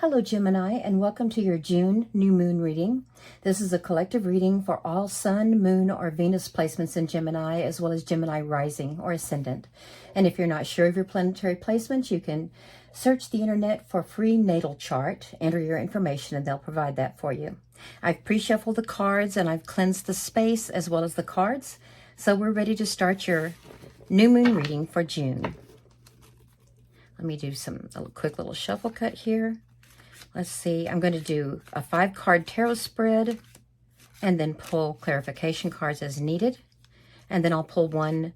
Hello, Gemini, and welcome to your June new moon reading. This is a collective reading for all Sun, Moon, or Venus placements in Gemini, as well as Gemini rising or ascendant. And if you're not sure of your planetary placements, you can search the internet for free natal chart, enter your information, and they'll provide that for you. I've pre-shuffled the cards and I've cleansed the space as well as the cards. So we're ready to start your new moon reading for June. Let me do a quick little shuffle cut here. Let's see, I'm going to do a 5-card tarot spread and then pull clarification cards as needed. And then I'll pull one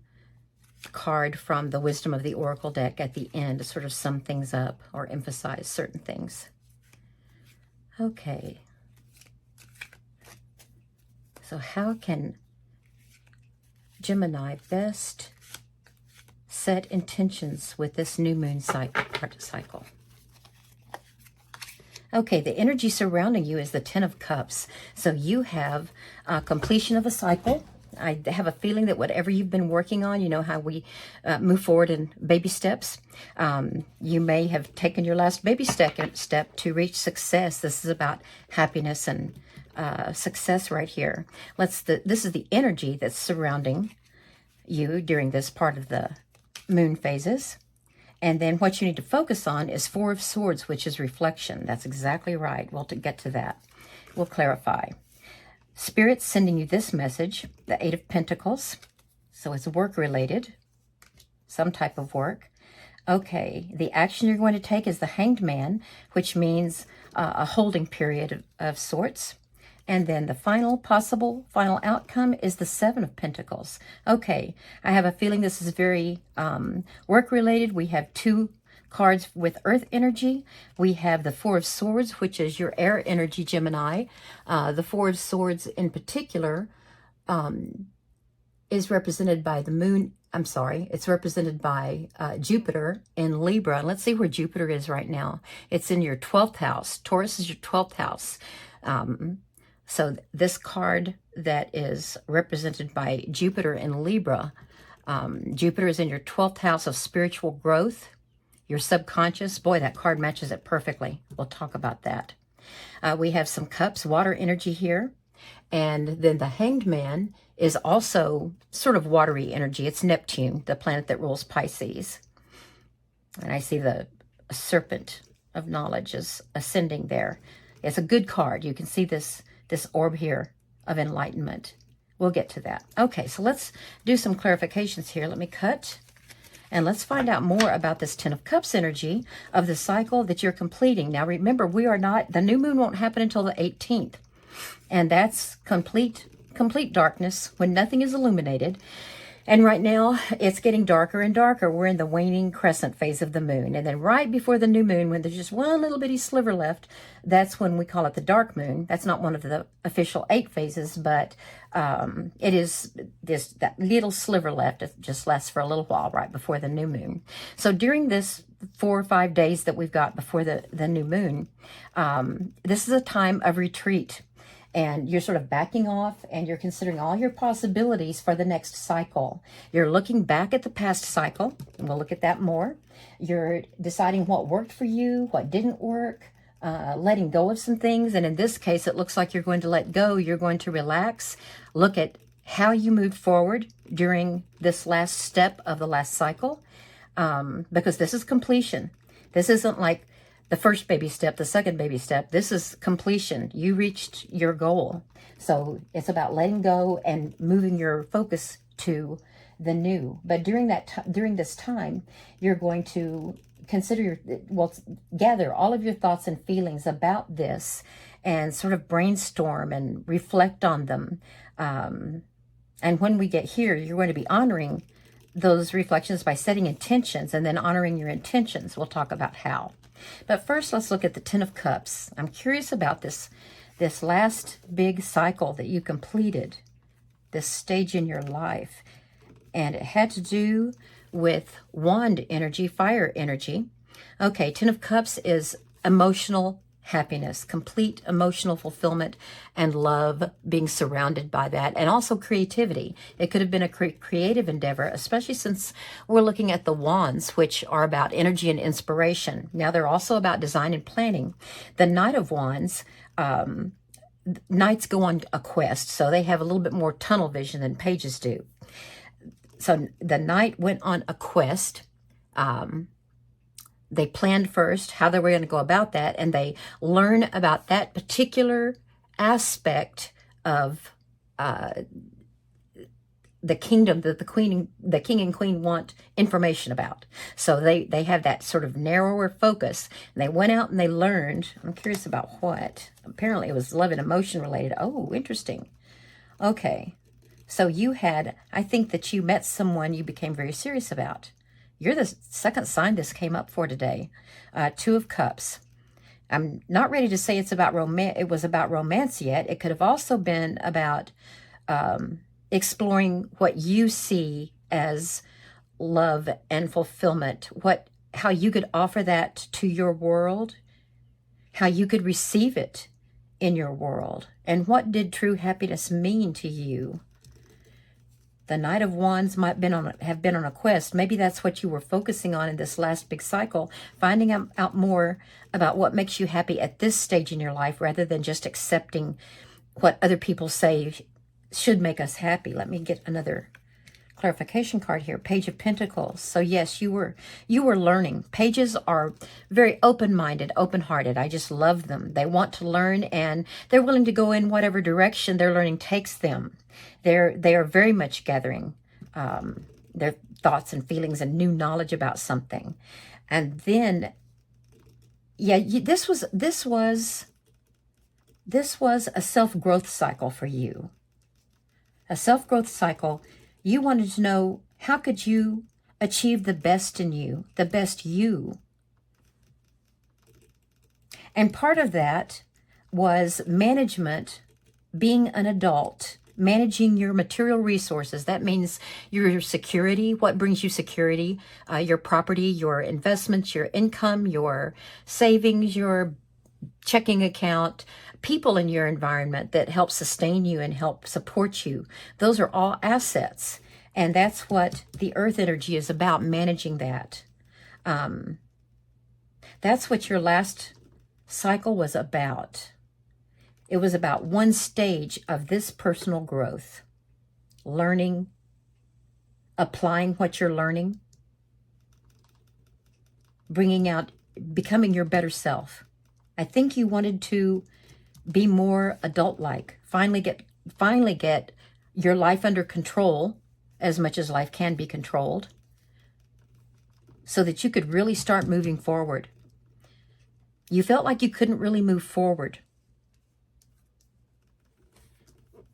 card from the Wisdom of the Oracle deck at the end to sort of sum things up or emphasize certain things. Okay. So how can Gemini best set intentions with this new moon cycle? Okay, the energy surrounding you is the Ten of Cups. So you have completion of a cycle. I have a feeling that whatever you've been working on, you know how we move forward in baby steps. You may have taken your last baby step to reach success. This is about happiness and success right here. This is the energy that's surrounding you during this part of the moon phases. And then what you need to focus on is 4 of Swords, which is reflection. That's exactly right. We'll get to that. We'll clarify. Spirit's sending you this message, the 8 of Pentacles. So it's work-related, some type of work. Okay, the action you're going to take is the Hanged Man, which means a holding period of sorts. And then the final outcome is the 7 of Pentacles. Okay, I have a feeling this is very work-related. We have 2 cards with earth energy. We have the 4 of Swords, which is your air energy, Gemini. The 4 of Swords in particular is represented by the moon. I'm sorry, it's represented by Jupiter in Libra. And let's see where Jupiter is right now. It's in your 12th house. Taurus is your 12th house. So this card that is represented by Jupiter in Libra, Jupiter is in your 12th house of spiritual growth, your subconscious. Boy, that card matches it perfectly. We'll talk about that. We have some cups, water energy here. And then the Hanged Man is also sort of watery energy. It's Neptune, the planet that rules Pisces. And I see the serpent of knowledge is ascending there. It's a good card. You can see this orb here of enlightenment. We'll get to that. Okay, so let's do some clarifications here. Let me cut and let's find out more about this 10 of Cups energy of the cycle that you're completing. Now remember, the new moon won't happen until the 18th. And that's complete darkness when nothing is illuminated. And right now, it's getting darker and darker. We're in the waning crescent phase of the moon. And then right before the new moon, when there's just one little bitty sliver left, that's when we call it the dark moon. That's not one of the official 8 phases, but it is that little sliver left. It just lasts for a little while right before the new moon. So during this 4 or 5 days that we've got before the new moon, this is a time of retreat. And you're sort of backing off and you're considering all your possibilities for the next cycle. You're looking back at the past cycle, and we'll look at that more. You're deciding what worked for you, what didn't work, letting go of some things. And in this case, it looks like you're going to let go. You're going to relax, look at how you moved forward during this last step of the last cycle, because this is completion. This isn't like the first baby step, the second baby step. This is completion. You reached your goal. So it's about letting go and moving your focus to the new. But during this time, you're going to gather all of your thoughts and feelings about this and sort of brainstorm and reflect on them. And when we get here, you're going to be honoring those reflections by setting intentions and then honoring your intentions. We'll talk about how. But first, let's look at the 10 of Cups. I'm curious about this last big cycle that you completed, this stage in your life. And it had to do with wand energy, fire energy. Okay, 10 of Cups is emotional happiness, complete emotional fulfillment and love, being surrounded by that, and also creativity. It could have been a creative endeavor, especially since we're looking at the wands, which are about energy and inspiration. Now they're also about design and planning. The Knight of Wands, Knights go on a quest, so they have a little bit more tunnel vision than pages do. So the Knight went on a quest. They planned first how they were going to go about that, and they learn about that particular aspect of the kingdom that the king and queen want information about. So they have that sort of narrower focus. And they went out and they learned. I'm curious about what. Apparently it was love and emotion related. Oh, interesting. Okay. So I think that you met someone you became very serious about. You're the second sign this came up for today. Two of Cups. I'm not ready to say it's about romance. It was about romance yet. It could have also been about exploring what you see as love and fulfillment. How you could offer that to your world, how you could receive it in your world, and what did true happiness mean to you. The Knight of Wands might have been on a quest. Maybe that's what you were focusing on in this last big cycle, finding out more about what makes you happy at this stage in your life rather than just accepting what other people say should make us happy. Let me get another clarification card here. Page of Pentacles. So yes, you were learning. Pages are very open-minded, open-hearted. I just love them. They want to learn, and they're willing to go in whatever direction their learning takes them. They are very much gathering their thoughts and feelings and new knowledge about something. And then, yeah, this was a self-growth cycle for you. A self-growth cycle. You wanted to know, how could you achieve the best in you, the best you? And part of that was management, being an adult, managing your material resources. That means your security, what brings you security, your property, your investments, your income, your savings, your checking account, people in your environment that help sustain you and help support you. Those are all assets. And that's what the earth energy is about, managing that. That's what your last cycle was about. It was about one stage of this personal growth. Learning, applying what you're learning, becoming your better self. I think you wanted to be more adult-like, finally get your life under control as much as life can be controlled, so that you could really start moving forward. You felt like you couldn't really move forward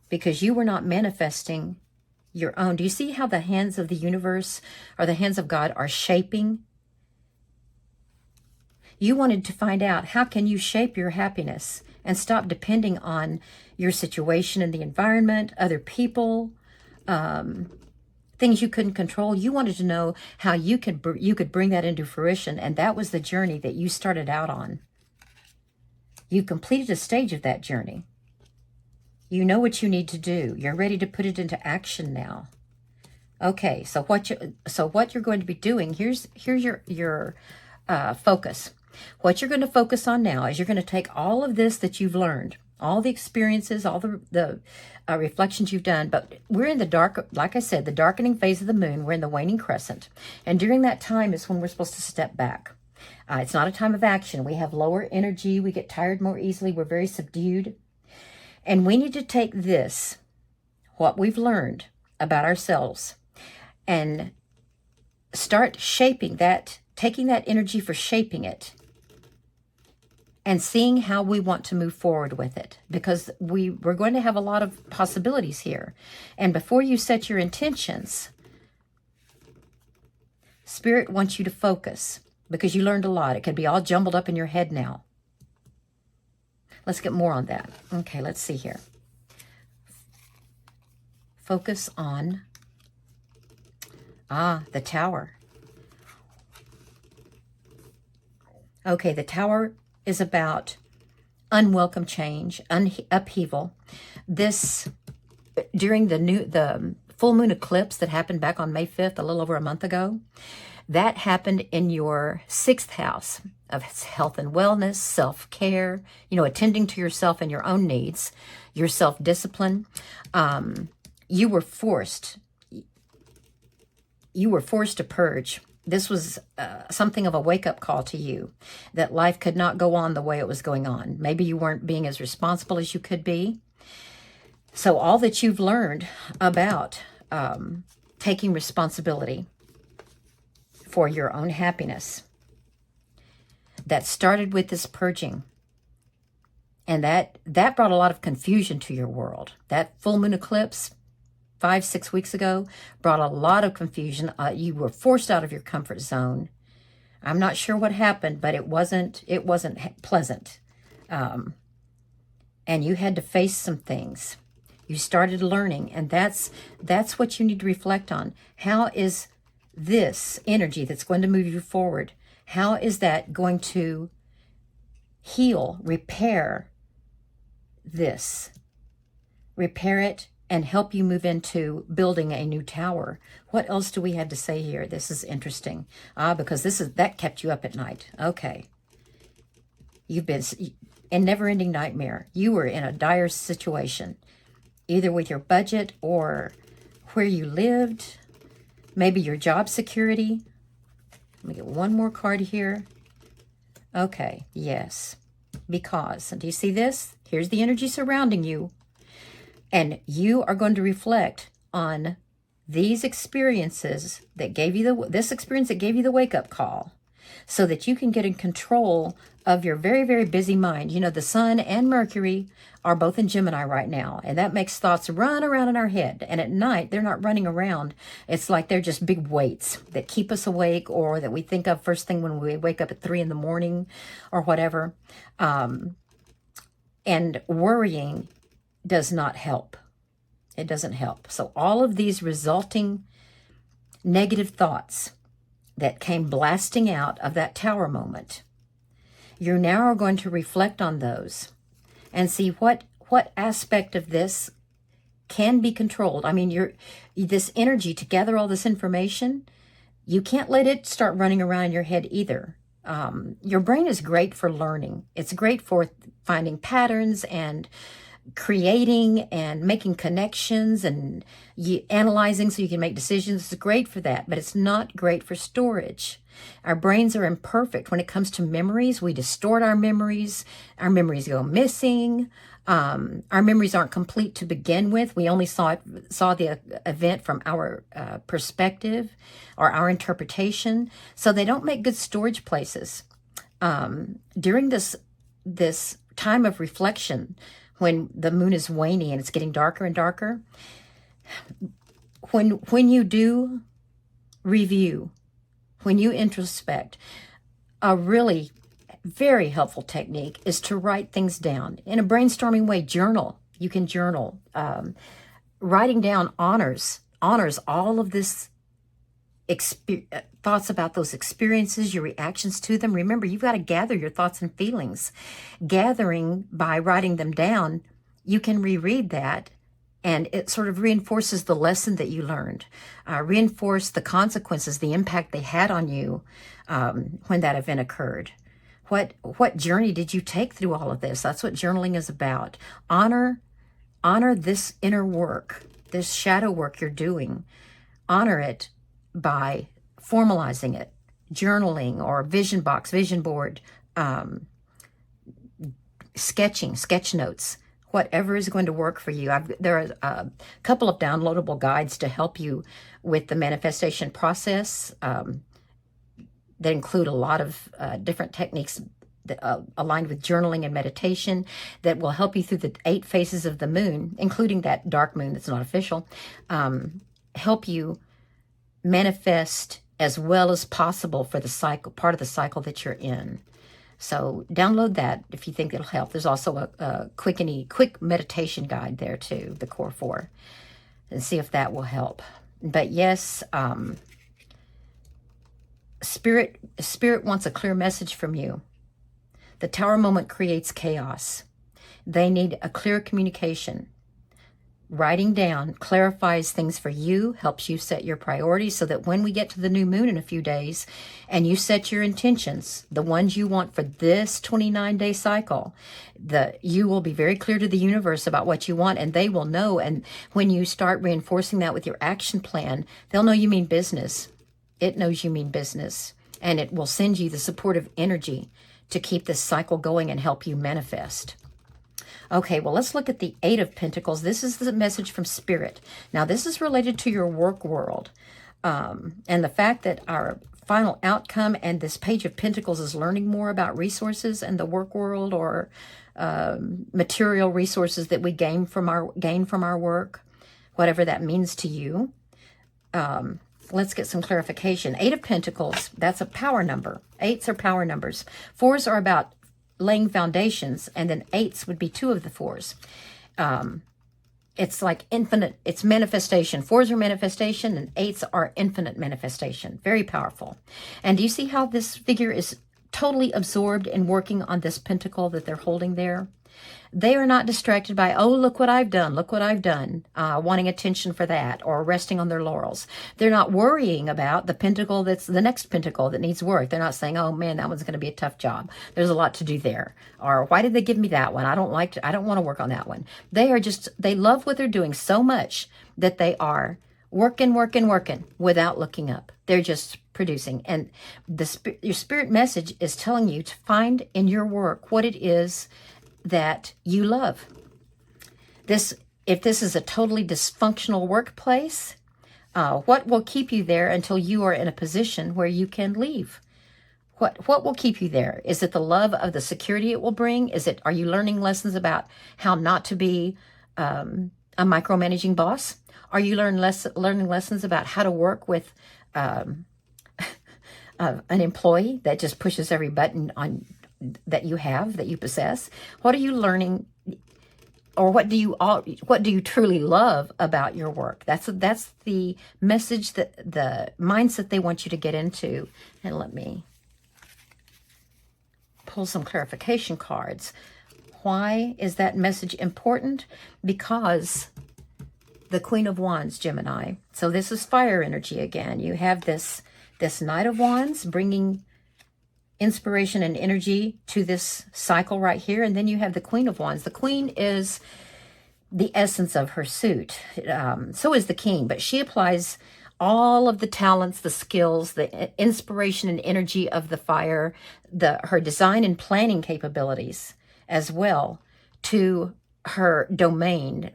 because you were not manifesting your own. Do you see how the hands of the universe or the hands of God are shaping? You wanted to find out, how can you shape your happiness and stop depending on your situation and the environment, other people, things you couldn't control. You wanted to know how you could bring that into fruition, and that was the journey that you started out on. You've completed a stage of that journey. You know what you need to do. You're ready to put it into action now. Okay, so what you're going to be doing, here's your focus. What you're going to focus on now is you're going to take all of this that you've learned, all the experiences, all the reflections you've done, but we're in the dark, like I said, the darkening phase of the moon. We're in the waning crescent. And during that time is when we're supposed to step back. It's not a time of action. We have lower energy. We get tired more easily. We're very subdued. And we need to take this, what we've learned about ourselves, and start shaping that, taking that energy for shaping it, and seeing how we want to move forward with it, because we're going to have a lot of possibilities here. And before you set your intentions, Spirit wants you to focus, because you learned a lot. It could be all jumbled up in your head now. Let's get more on that. Okay, let's see here. Focus on, the Tower. Okay, the Tower is about unwelcome change, upheaval. This, during the full moon eclipse that happened back on May 5th, a little over a month ago, that happened in your 6th house of health and wellness, self-care, attending to yourself and your own needs, your self-discipline. You were forced to purge. This was something of a wake-up call to you, that life could not go on the way it was going on. Maybe you weren't being as responsible as you could be. So all that you've learned about taking responsibility for your own happiness, that started with this purging. And that brought a lot of confusion to your world. That full moon eclipse 5-6 weeks ago brought a lot of confusion. You were forced out of your comfort zone. I'm not sure what happened, but it wasn't pleasant. And you had to face some things. You started learning, and that's what you need to reflect on. How is this energy that's going to move you forward, how is that going to heal, repair this? Repair it and help you move into building a new tower. What else do we have to say here? This is interesting. Because that kept you up at night. Okay. You've been in never-ending nightmare. You were in a dire situation, either with your budget or where you lived, maybe your job security. Let me get one more card here. Okay, yes. Because, do you see this? Here's the energy surrounding you. And you are going to reflect on these experiences that gave you this experience that gave you the wake-up call, so that you can get in control of your very, very busy mind. The Sun and Mercury are both in Gemini right now, and that makes thoughts run around in our head. And at night, they're not running around. It's like they're just big weights that keep us awake, or that we think of first thing when we wake up at 3 in the morning or whatever. And worrying does not help. It doesn't help. So all of these resulting negative thoughts that came blasting out of that tower moment, you now are going to reflect on those and see what aspect of this can be controlled. I mean, this energy to gather all this information, you can't let it start running around in your head either. Your brain is great for learning. It's great for finding patterns and creating and making connections and analyzing so you can make decisions. It's great for that, but it's not great for storage. Our brains are imperfect when it comes to memories. We distort our memories. Our memories go missing. Our memories aren't complete to begin with. We only saw the event from our perspective or our interpretation. So they don't make good storage places. During this time of reflection, when the moon is waning and it's getting darker and darker, when you do review, when you introspect, a really very helpful technique is to write things down in a brainstorming way. Journal. You can journal. Writing down honors all of this thoughts about those experiences, your reactions to them. Remember, you've got to gather your thoughts and feelings. Gathering by writing them down, you can reread that, and it sort of reinforces the lesson that you learned, reinforce the consequences, the impact they had on you when that event occurred. What journey did you take through all of this? That's what journaling is about. Honor this inner work, this shadow work you're doing. Honor it by formalizing it, journaling or vision box, vision board, sketching, sketch notes, whatever is going to work for you. There are a couple of downloadable guides to help you with the manifestation process that include a lot of different techniques that, aligned with journaling and meditation, that will help you through the 8 phases of the moon, including that dark moon that's not official, help you manifest as well as possible for the cycle, part of the cycle that you're in. So download that if you think it'll help. There's also a quick meditation guide there too, the Core 4, and see if that will help. But yes, Spirit wants a clear message from you. The Tower moment creates chaos. They need a clear communication. Writing down clarifies things for you, helps you set your priorities so that when we get to the new moon in a few days and you set your intentions, the ones you want for this 29-day cycle, you will be very clear to the universe about what you want, and they will know. And when you start reinforcing that with your action plan, they'll know you mean business. It knows you mean business, and it will send you the supportive energy to keep this cycle going and help you manifest. Okay, well, let's look at the Eight of Pentacles. This is the message from Spirit. Now, this is related to your work world. And the fact that our final outcome and this Page of Pentacles is learning more about resources and the work world, or material resources that we gain from our work, whatever that means to you. Let's get some clarification. Eight of Pentacles, that's a power number. Eights are power numbers. Fours are about laying foundations, and then eights would be two of the fours. It's like infinite, it's manifestation. Fours are manifestation, and eights are infinite manifestation. Very powerful. And do you see how this figure is totally absorbed in working on this pentacle that they're holding there? They are not distracted by, oh, look what I've done, wanting attention for that, or resting on their laurels. They're not worrying about the pentacle that's the next pentacle that needs work. They're not saying, oh man, that one's going to be a tough job. There's a lot to do there. Or why did they give me that one? I don't want to work on that one. They love what they're doing so much that they are working without looking up. They're just producing. And your spirit message is telling you to find in your work what it is that you love. If this is a totally dysfunctional workplace, what will keep you there until you are in a position where you can leave? What will keep you there? Is it the love of the security it will bring? Are you learning lessons about how not to be a micromanaging boss? Are you learning lessons about how to work with an employee that just pushes every button that you possess? What are you learning, or what do you truly love about your work? That's the message, the mindset they want you to get into. And let me pull some clarification cards. Why is that message important? Because the Queen of Wands, Gemini. So this is fire energy again. You have this Knight of Wands bringing inspiration and energy to this cycle right here. And then you have the Queen of Wands. The Queen is the essence of her suit. So is the King, but she applies all of the talents, the skills, the inspiration and energy of the fire, her design and planning capabilities as well to her domain,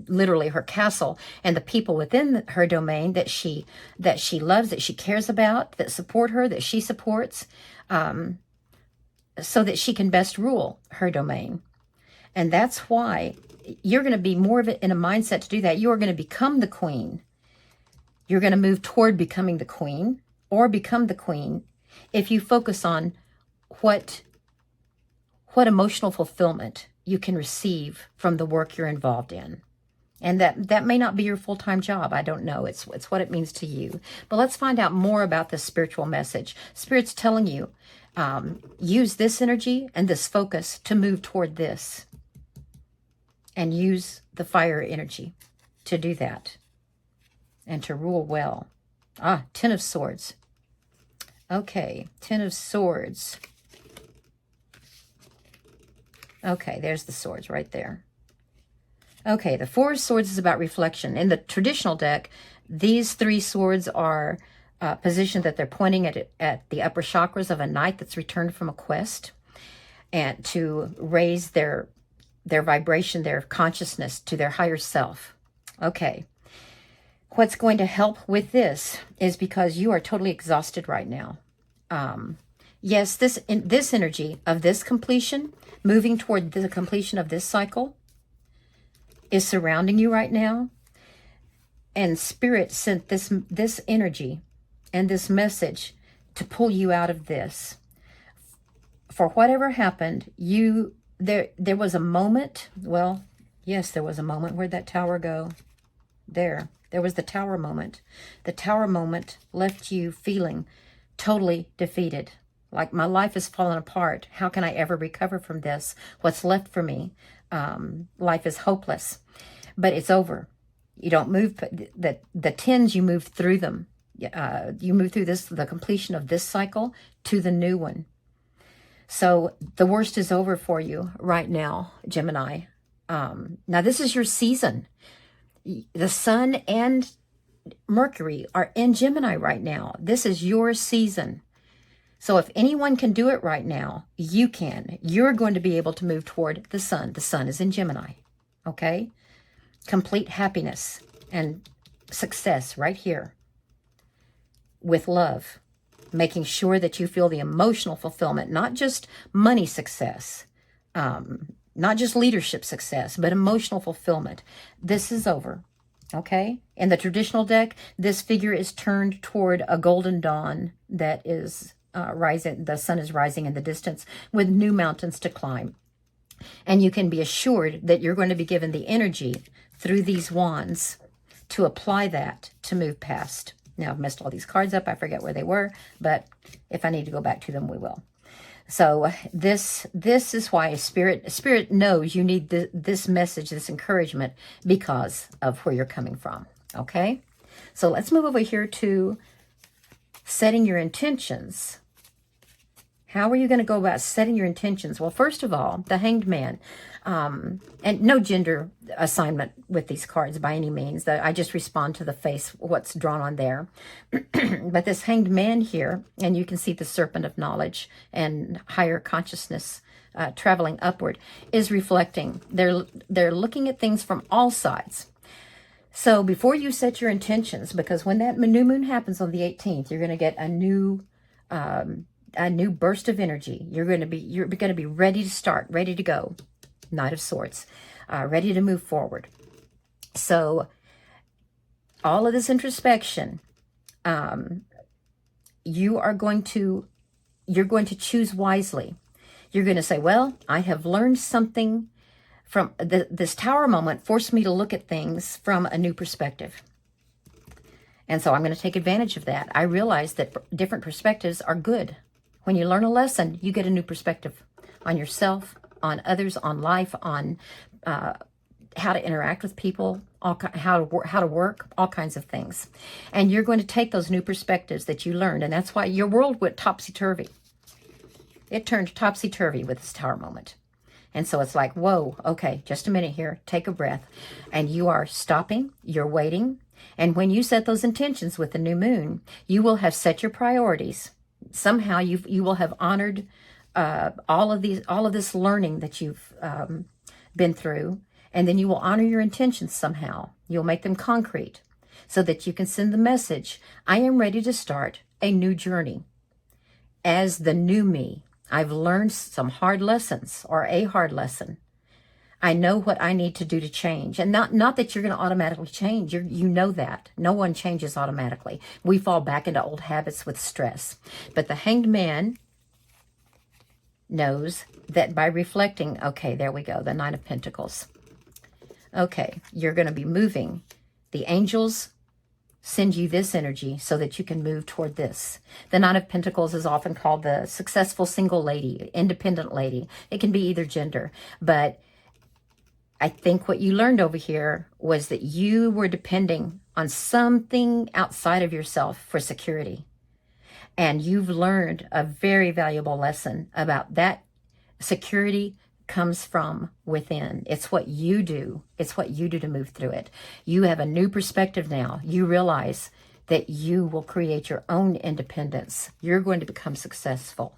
literally her castle, and the people within her domain that she loves, that she cares about, that support her, that she supports, so that she can best rule her domain. And that's why you're going to be more of it in a mindset to do that. You are going to become the queen. You're going to move toward becoming the queen, or become the queen, if you focus on what emotional fulfillment you can receive from the work you're involved in. And that may not be your full-time job. I don't know. It's what it means to you. But let's find out more about this spiritual message. Spirit's telling you, use this energy and this focus to move toward this. And use the fire energy to do that. And to rule well. Ten of Swords. Okay, Ten of Swords. Okay, there's the swords right there. Okay, the Four of Swords is about reflection. In the traditional deck, these three swords are positioned that they're pointing at the upper chakras of a knight that's returned from a quest, and to raise their vibration, their consciousness to their higher self. Okay. What's going to help with this is because you are totally exhausted right now. Yes, this energy of this completion, moving toward the completion of this cycle, is surrounding you right now. And Spirit sent this energy and this message to pull you out of this. For whatever happened, there was a moment, well, yes, there was a moment. Where'd that tower go? There was the tower moment. The tower moment left you feeling totally defeated. Like, my life is falling apart. How can I ever recover from this? What's left for me? Life is hopeless. But it's over. You don't move. The tens, you move through them. You move through the completion of this cycle to the new one. So the worst is over for you right now, Gemini. Now, this is your season. The sun and Mercury are in Gemini right now. This is your season. So if anyone can do it right now, you can. You're going to be able to move toward the sun. The sun is in Gemini. Okay? Complete happiness and success right here with love. Making sure that you feel the emotional fulfillment, not just money success, not just leadership success, but emotional fulfillment. This is over, okay? In the traditional deck, this figure is turned toward a golden dawn that is rising. The sun is rising in the distance with new mountains to climb. And you can be assured that you're going to be given the energy through these wands to apply that to move past. Now, I've messed all these cards up. I forget where they were, but if I need to go back to them, we will. So this is why Spirit knows you need this message, this encouragement, because of where you're coming from, okay? So let's move over here to setting your intentions. How are you going to go about setting your intentions? Well, first of all, the Hanged Man. And no gender assignment with these cards by any means. I just respond to the face, what's drawn on there. But this Hanged Man here, and you can see the Serpent of Knowledge and higher consciousness traveling upward, is reflecting. They're looking at things from all sides. So before you set your intentions, because when that new moon happens on the 18th, you're going to get a new burst of energy. You're going to be ready to start, ready to go. Knight of Swords, ready to move forward. So all of this introspection, you're going to choose wisely. You're going to say, well, I have learned something from this tower moment, forced me to look at things from a new perspective. And so I'm going to take advantage of that. I realize that different perspectives are good. When you learn a lesson, you get a new perspective on yourself, on others, on life, on how to interact with people, how to work, all kinds of things. And you're going to take those new perspectives that you learned, and that's why your world went topsy-turvy. It turned topsy-turvy with this tower moment. And so it's like, whoa, okay, just a minute here, take a breath. And you are stopping, you're waiting, and when you set those intentions with the new moon, you will have set your priorities. Somehow you will have honored all of this learning that you've been through, and then you will honor your intentions somehow. You'll make them concrete so that you can send the message, I am ready to start a new journey. As the new me, I've learned some hard lessons, or a hard lesson. I know what I need to do to change. And not that you're going to automatically change. You know that. No one changes automatically. We fall back into old habits with stress. But the Hanged Man knows that by reflecting, okay, there we go, the Nine of Pentacles. Okay, you're going to be moving. The angels send you this energy so that you can move toward this. The Nine of Pentacles is often called the successful single lady, independent lady. It can be either gender, but I think what you learned over here was that you were depending on something outside of yourself for security. And you've learned a very valuable lesson about that. Security comes from within. It's what you do. It's what you do to move through it. You have a new perspective now. You realize that you will create your own independence. You're going to become successful.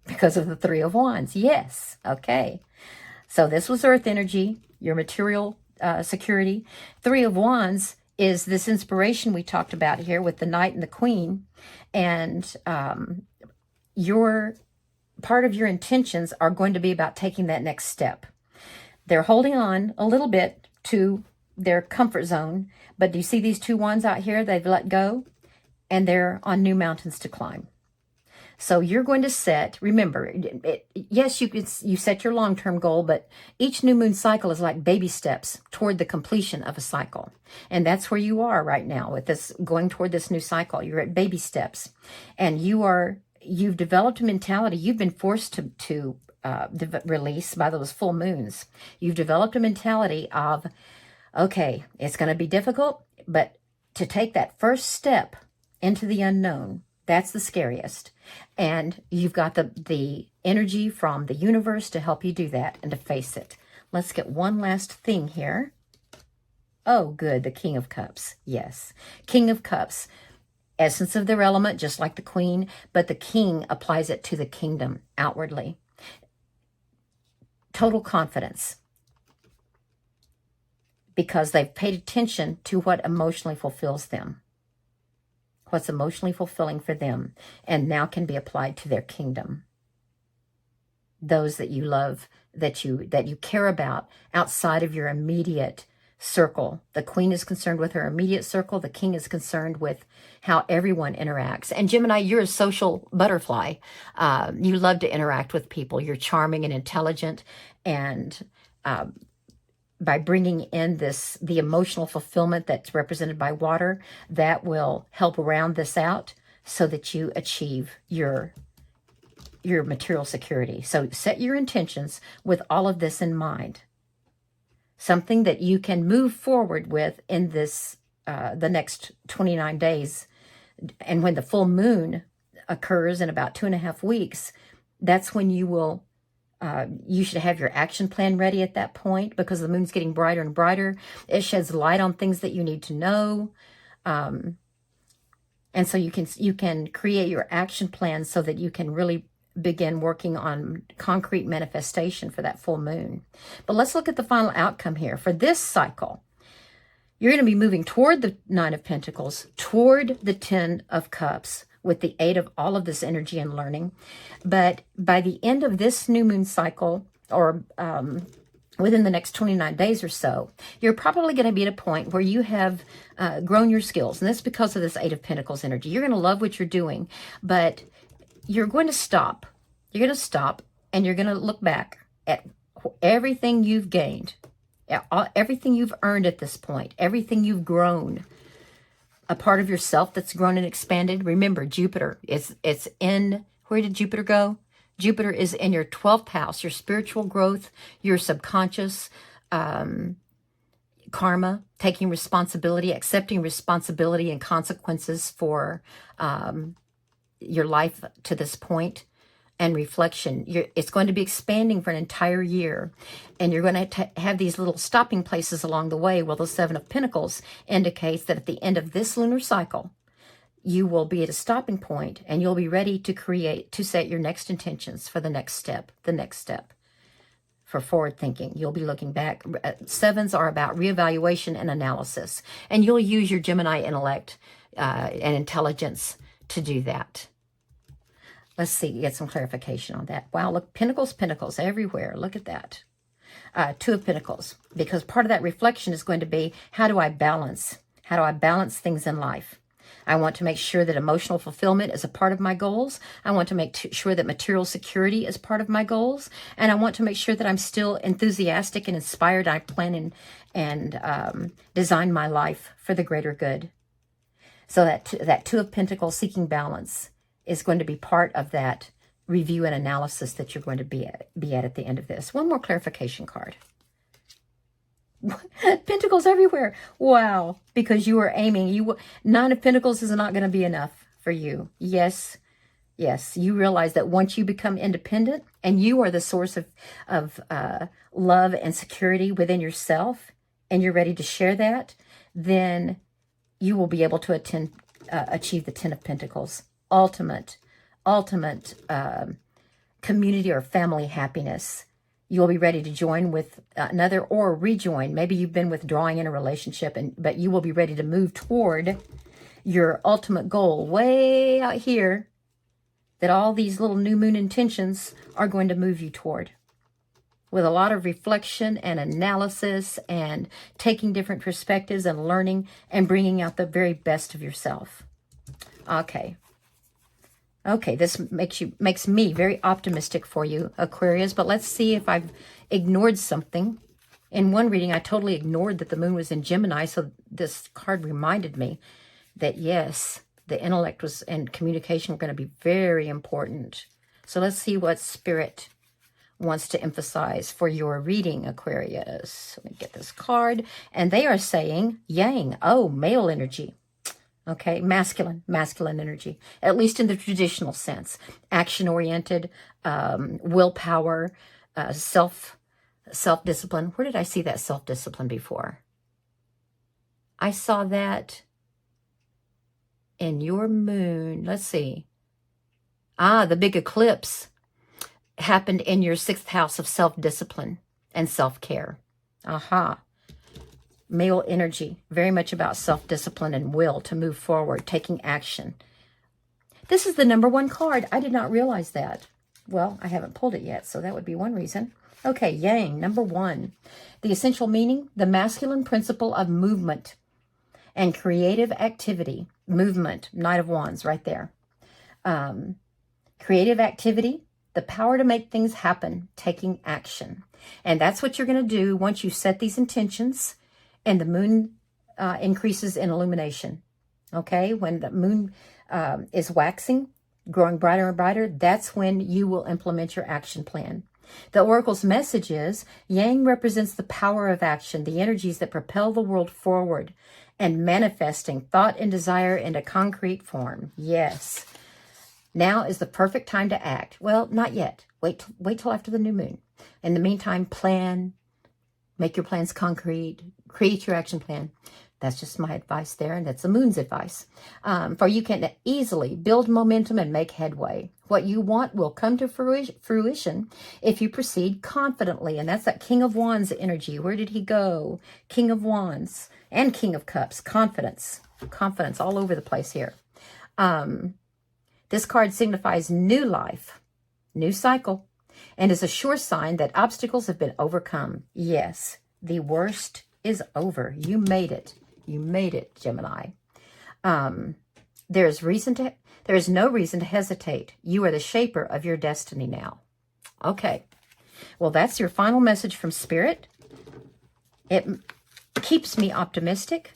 Because of the Three of Wands. Yes. Okay. So this was Earth energy, your material security. Three of Wands is this inspiration we talked about here with the Knight and the Queen. And your part of your intentions are going to be about taking that next step. They're holding on a little bit to their comfort zone. But do you see these two wands out here? They've let go. And they're on new mountains to climb. So you're going to set, remember, yes, you set your long-term goal, but each new moon cycle is like baby steps toward the completion of a cycle. And that's where you are right now with this, going toward this new cycle. You're at baby steps, and you've developed a mentality. You've been forced to release by those full moons. You've developed a mentality of, okay, it's going to be difficult, but to take that first step into the unknown, that's the scariest. And you've got the energy from the universe to help you do that and to face it. Let's get one last thing here. Oh, good, the King of Cups. Yes, King of Cups. Essence of their element, just like the Queen, but the King applies it to the kingdom outwardly. Total confidence. Because they've paid attention to what emotionally fulfills them. What's emotionally fulfilling for them, and now can be applied to their kingdom. Those that you love, that you care about outside of your immediate circle. The Queen is concerned with her immediate circle. The King is concerned with how everyone interacts. And Gemini, you're a social butterfly. You love to interact with people. You're charming and intelligent, and by bringing in the emotional fulfillment that's represented by water, that will help round this out so that you achieve your material security. So set your intentions with all of this in mind. Something that you can move forward with in this the next 29 days. And when the full moon occurs in about 2.5 weeks, that's when you should have your action plan ready at that point, because the moon's getting brighter and brighter. It sheds light on things that you need to know. And so you can create your action plan so that you can really begin working on concrete manifestation for that full moon. But let's look at the final outcome here. For this cycle, you're going to be moving toward the Nine of Pentacles, toward the Ten of Cups, with the aid of all of this energy and learning. But by the end of this new moon cycle, or within the next 29 days or so, you're probably going to be at a point where you have grown your skills. And that's because of this Eight of Pentacles energy. You're going to love what you're doing, but you're going to stop. You're going to stop, and you're going to look back at everything you've gained, everything you've earned at this point, everything you've grown, a part of yourself that's grown and expanded. Remember, Jupiter, it's in, where did Jupiter go? Jupiter is in your 12th house, your spiritual growth, your subconscious, karma, taking responsibility, accepting responsibility and consequences for your life to this point, and reflection. It's going to be expanding for an entire year, and you're going to have these little stopping places along the way. Well, the Seven of Pentacles indicates that at the end of this lunar cycle, you will be at a stopping point, and you'll be ready to set your next intentions for the next step, for forward thinking. You'll be looking back. Sevens are about reevaluation and analysis, and you'll use your Gemini intellect and intelligence to do that. Let's see, get some clarification on that. Wow, look, pentacles, pentacles everywhere. Look at that. Two of Pentacles, because part of that reflection is going to be, how do I balance? How do I balance things in life? I want to make sure that emotional fulfillment is a part of my goals. I want to make sure that material security is part of my goals. And I want to make sure that I'm still enthusiastic and inspired. I plan and design my life for the greater good. So that Two of Pentacles, seeking balance, is going to be part of that review and analysis that you're going to be at the end of this. One more clarification card. Pentacles everywhere. Wow. Because you are aiming. Nine of Pentacles is not going to be enough for you. Yes. Yes. You realize that once you become independent and you are the source of love and security within yourself, and you're ready to share that, then you will be able to achieve the Ten of Pentacles. Ultimate community or family happiness. You'll be ready to join with another, or rejoin. Maybe you've been withdrawing in a relationship, but you will be ready to move toward your ultimate goal way out here, that all these little new moon intentions are going to move you toward, with a lot of reflection and analysis and taking different perspectives and learning and bringing out the very best of yourself. Okay. Okay, this makes me very optimistic for you, Aquarius, but let's see if I've ignored something. In one reading, I totally ignored that the moon was in Gemini, so this card reminded me that yes, the intellect was and communication were going to be very important. So let's see what Spirit wants to emphasize for your reading, Aquarius. Let me get this card. And they are saying yang. Oh, male energy. Okay, masculine energy, at least in the traditional sense. Action-oriented, willpower, self-discipline. Where did I see that self-discipline before? I saw that in your moon. Let's see. The big eclipse happened in your 6th house of self-discipline and self-care. Aha. Male energy, very much about self-discipline and will to move forward, taking action. This is the number 1 card. I did not realize that. Well, I haven't pulled it yet, so that would be one reason. Okay, yang, number 1. The essential meaning, the masculine principle of movement and creative activity. Movement, Knight of Wands, right there. Creative activity, the power to make things happen, taking action. And that's what you're going to do once you set these intentions and the moon increases in illumination. Okay, when the moon is waxing, growing brighter and brighter, that's when you will implement your action plan. The Oracle's message is, yang represents the power of action, the energies that propel the world forward and manifesting thought and desire into concrete form. Yes. Now is the perfect time to act. Well, not yet. Wait till after the new moon. In the meantime, plan, make your plans concrete, create your action plan. That's just my advice there, and that's the moon's advice. For you can easily build momentum and make headway. What you want will come to fruition if you proceed confidently, and that's that King of Wands energy. Where did he go? King of Wands and King of Cups. Confidence. Confidence all over the place here. This card signifies new life, new cycle, and is a sure sign that obstacles have been overcome. Yes, the worst is over. You made it. You made it, Gemini. There is no reason to hesitate. You are the shaper of your destiny now. Okay. Well, that's your final message from Spirit. It keeps me optimistic.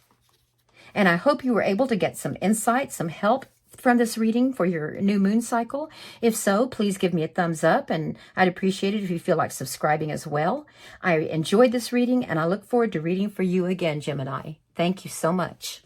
And I hope you were able to get some insight, some help from this reading for your new moon cycle. If so, please give me a thumbs up, and I'd appreciate it if you feel like subscribing as well. I enjoyed this reading, and I look forward to reading for you again, Gemini. Thank you so much.